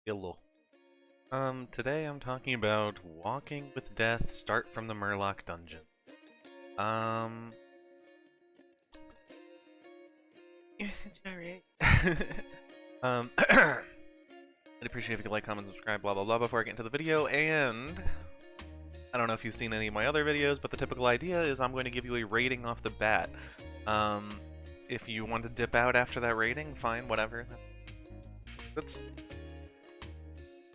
Hello. Today I'm talking about Walking with Death, Start from the Murloc Dungeon. It's alright. I'd appreciate if you could like, comment, subscribe, blah blah blah before I get into the video, and I don't know if you've seen any of my other videos, but the typical idea is I'm going to give you a rating off the bat. If you want to dip out after that rating, fine, whatever. That's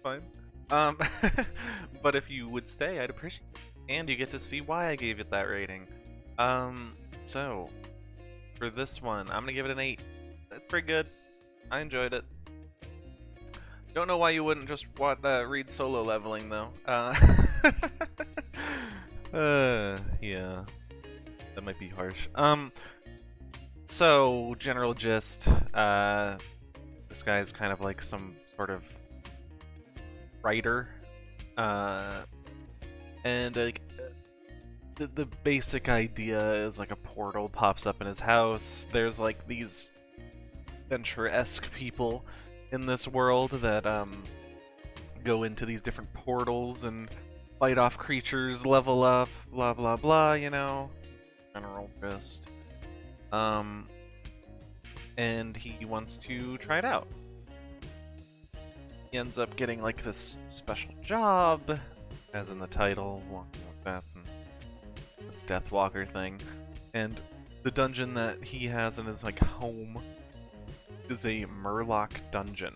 fine. But if you would stay, I'd appreciate it. And you get to see why I gave it that rating. So, for this one, I'm gonna give it an 8. That's pretty good. I enjoyed it. Don't know why you wouldn't just read Solo Leveling, though. Yeah. That might be harsh. So, general gist, this guy's kind of like some sort of writer, and like the basic idea is like a portal pops up in his house. There's like these adventure-esque people in this world that go into these different portals and fight off creatures, level up, blah blah blah, you know, general gist. And he wants to try it out. He ends up getting like this special job, as in the title, Walking with Death and the Deathwalker thing. And the dungeon that he has in his like home is a Murloc dungeon.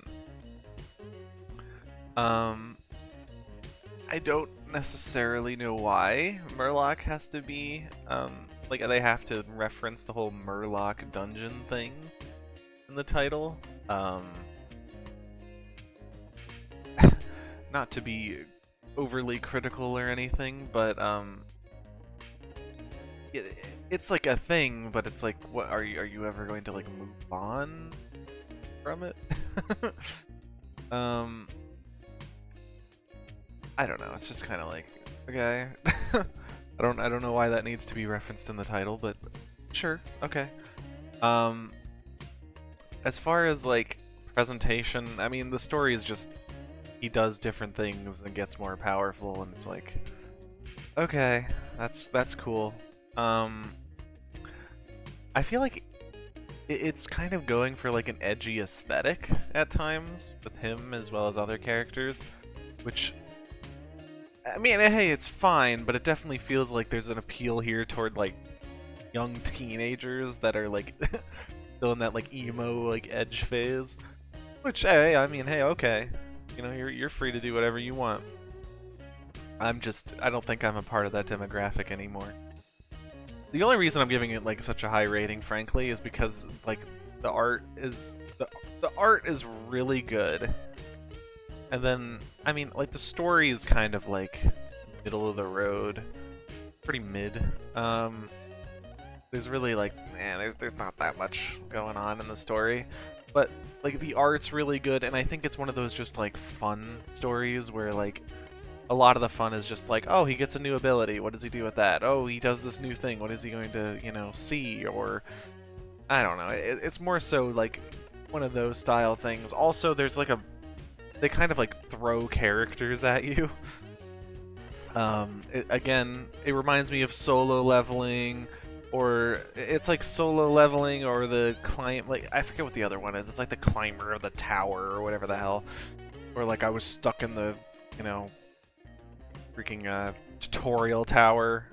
I don't necessarily know why Murloc has to be like they have to reference the whole Murloc dungeon thing in the title. Not to be overly critical or anything, but it's like a thing, but it's like, what are you ever going to like move on from it? I don't know. It's just kind of like, okay. I don't know why that needs to be referenced in the title, but sure, okay. As far as like presentation, I mean, the story is just he does different things and gets more powerful, and it's like, okay, that's cool. I feel like it's kind of going for like an edgy aesthetic at times with him as well as other characters, which, I mean, hey, it's fine, but it definitely feels like there's an appeal here toward like young teenagers that are like still in that like emo like edge phase, which, hey, I mean, hey, okay. You know, you're free to do whatever you want. I don't think I'm a part of that demographic anymore. The only reason I'm giving it like such a high rating, frankly, is because like the art is really good. And then, I mean, like the story is kind of like middle of the road, pretty mid. There's really like, man, there's not that much going on in the story. But like the art's really good, and I think it's one of those just like fun stories where like a lot of the fun is just like, oh, he gets a new ability, what does he do with that? Oh, he does this new thing, what is he going to, you know, see? Or I don't know. It's more so like one of those style things. Also, there's like they kind of like throw characters at you. Again, it reminds me of Solo Leveling. Or it's like Solo Leveling, or the climb, like I forget what the other one is. It's like the climber of the tower or whatever the hell. Or like I was stuck in the, you know, freaking tutorial tower.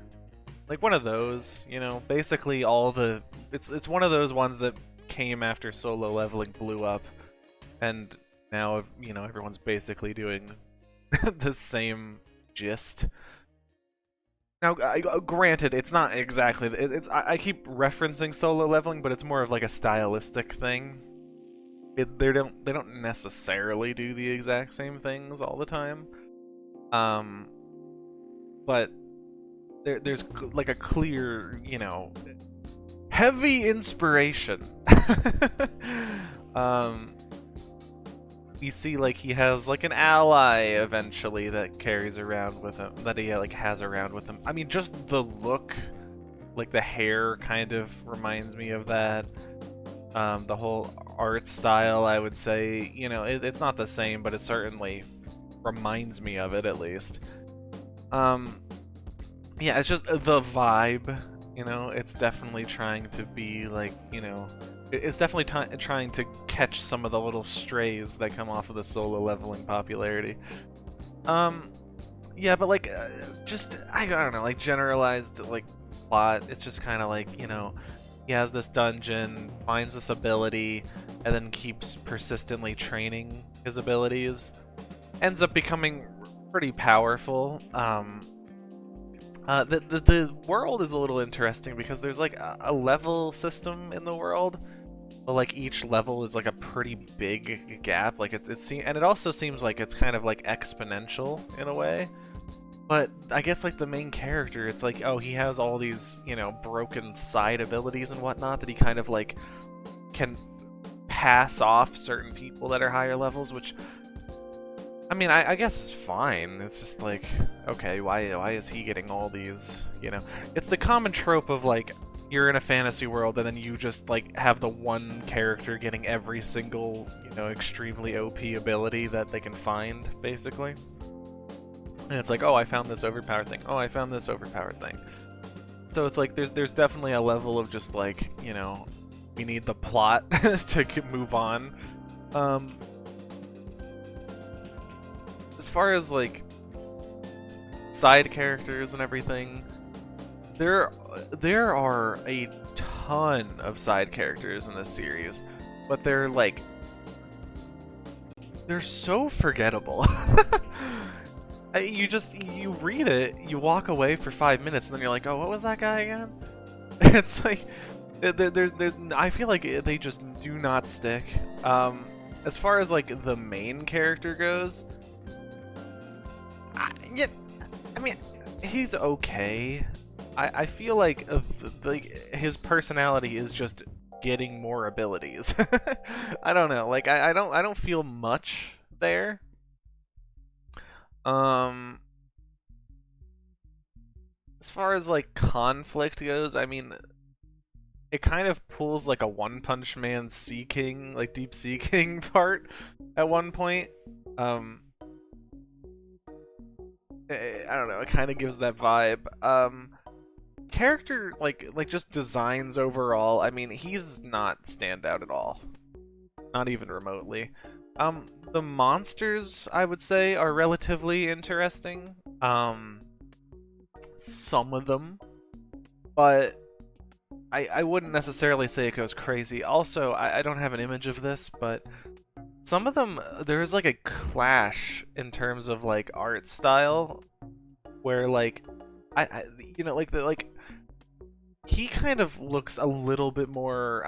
Like one of those, you know. Basically it's one of those ones that came after Solo Leveling blew up, and now, you know, everyone's basically doing the same gist. Now, granted, it's not exactly. I keep referencing Solo Leveling, but it's more of like a stylistic thing. They don't necessarily do the exact same things all the time. But there's like a clear, you know, heavy inspiration. You see, like, he has like an ally eventually that carries around with him, that he like has around with him. I mean, just the look, like the hair kind of reminds me of that. The whole art style, I would say, you know, it's not the same, but it certainly reminds me of it at least. Yeah, it's just the vibe, you know, it's definitely trying to be like, you know, it's definitely trying to catch some of the little strays that come off of the solo leveling popularity. Yeah, but like, just, I don't know, like generalized, like, plot, it's just kind of like, you know, he has this dungeon, finds this ability, and then keeps persistently training his abilities. Ends up becoming pretty powerful. The world is a little interesting because there's like a level system in the world, but like each level is like a pretty big gap. Like and it also seems like it's kind of like exponential in a way. But I guess like the main character, it's like, oh, he has all these, you know, broken side abilities and whatnot that he kind of like can pass off certain people that are higher levels, which, I mean, I guess it's fine. It's just like, okay, why is he getting all these, you know? It's the common trope of like, you're in a fantasy world and then you just like have the one character getting every single, you know, extremely OP ability that they can find, basically. And it's like, oh, I found this overpowered thing. Oh, I found this overpowered thing. So it's like there's definitely a level of just like, you know, we need the plot to move on. As far as like side characters and everything, there are a ton of side characters in this series, but they're so forgettable. You read it, you walk away for 5 minutes, and then you're like, oh, what was that guy again? It's like, I feel like they just do not stick. As far as like the main character goes, I mean, he's okay. I feel like his personality is just getting more abilities. I don't know, like I don't feel much there. As far as like conflict goes, I mean, it kind of pulls like a One Punch Man Sea King, like Deep Sea King part at one point. I don't know, it kind of gives that vibe. Character like just designs overall, I mean, he's not standout at all. Not even remotely. The monsters, I would say, are relatively interesting. Some of them, but I wouldn't necessarily say it goes crazy. Also, I don't have an image of this, but some of them, there's like a clash in terms of like art style, where like, you know, like he kind of looks a little bit more,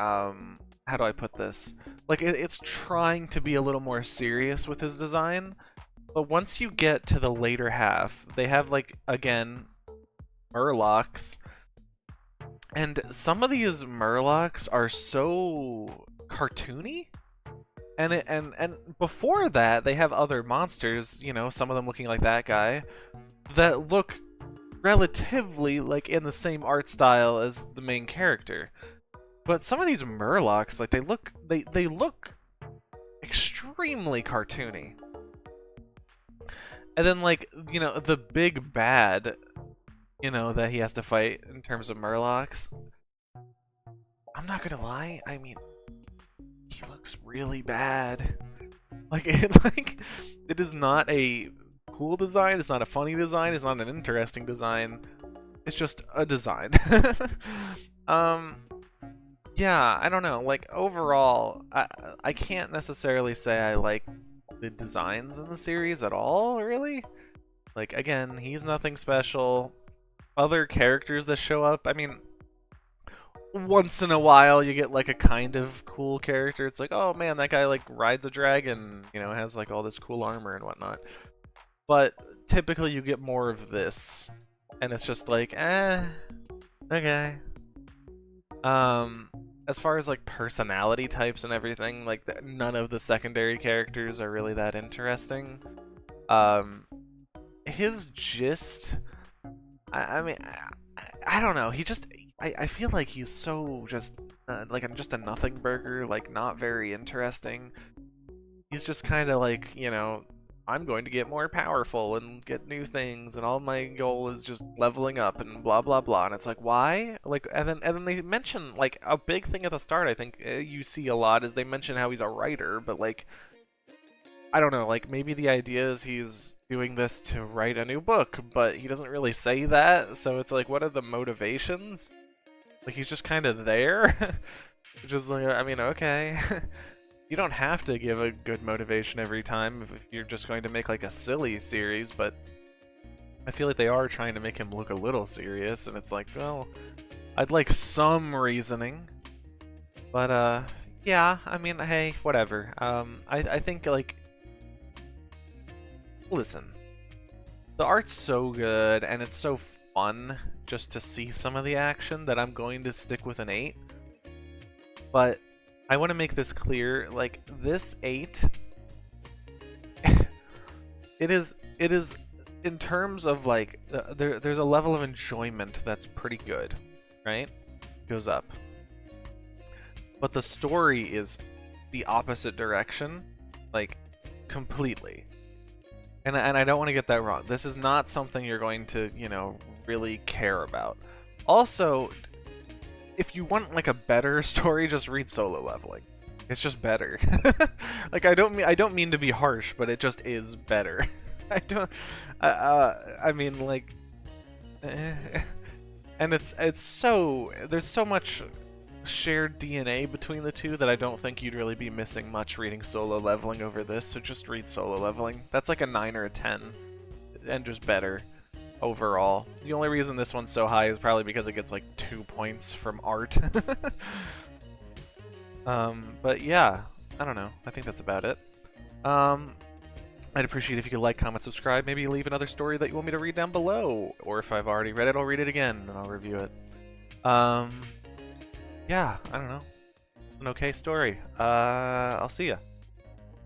how do I put this? Like, it's trying to be a little more serious with his design, but once you get to the later half, they have, like, again, Murlocs, and some of these Murlocs are so cartoony, and before that, they have other monsters, you know, some of them looking like that guy, that look relatively, like, in the same art style as the main character. But some of these Murlocs, like, they look extremely cartoony. And then, like, you know, the big bad, you know, that he has to fight in terms of Murlocs, I'm not gonna lie, I mean, he looks really bad. Like, it is not a cool design, it's not a funny design, it's not an interesting design. It's just a design. Yeah, I don't know. Like, overall, I can't necessarily say I like the designs in the series at all, really. Like, again, he's nothing special. Other characters that show up, I mean, once in a while you get, like, a kind of cool character. It's like, oh man, that guy, like, rides a dragon, you know, has, like, all this cool armor and whatnot. But typically you get more of this. And it's just like, okay. As far as like personality types and everything, like none of the secondary characters are really that interesting. His gist, I mean, I don't know. He just, I feel like he's so just like just a nothing burger, like not very interesting. He's just kind of like, you know, I'm going to get more powerful and get new things, and all my goal is just leveling up and blah blah blah. And it's like, why? Like, and then they mention like a big thing at the start. I think you see a lot is they mention how he's a writer, but like, I don't know. Like maybe the idea is he's doing this to write a new book, but he doesn't really say that. So it's like, what are the motivations? Like he's just kind of there, which is like, I mean, okay. You don't have to give a good motivation every time if you're just going to make like a silly series, but I feel like they are trying to make him look a little serious, and it's like, well, I'd like some reasoning. But yeah, I mean, hey, whatever. I think like, listen, the art's so good and it's so fun just to see some of the action that I'm going to stick with an 8. But I want to make this clear, like, this 8, it is, in terms of, like, there's a level of enjoyment that's pretty good, right? Goes up. But the story is the opposite direction, like, completely. And I don't want to get that wrong. This is not something you're going to, you know, really care about. Also, if you want like a better story, just read Solo Leveling. It's just better. Like I don't mean to be harsh, but it just is better. I don't. I mean like, and it's so there's so much shared DNA between the two that I don't think you'd really be missing much reading Solo Leveling over this. So just read Solo Leveling. That's like a 9 or a 10, and just better. Overall. The only reason this one's so high is probably because it gets like 2 points from art. But yeah, I don't know. I think that's about it. I'd appreciate if you could like, comment, subscribe, maybe leave another story that you want me to read down below, or if I've already read it, I'll read it again and I'll review it. Yeah, I don't know. An okay story. I'll see ya.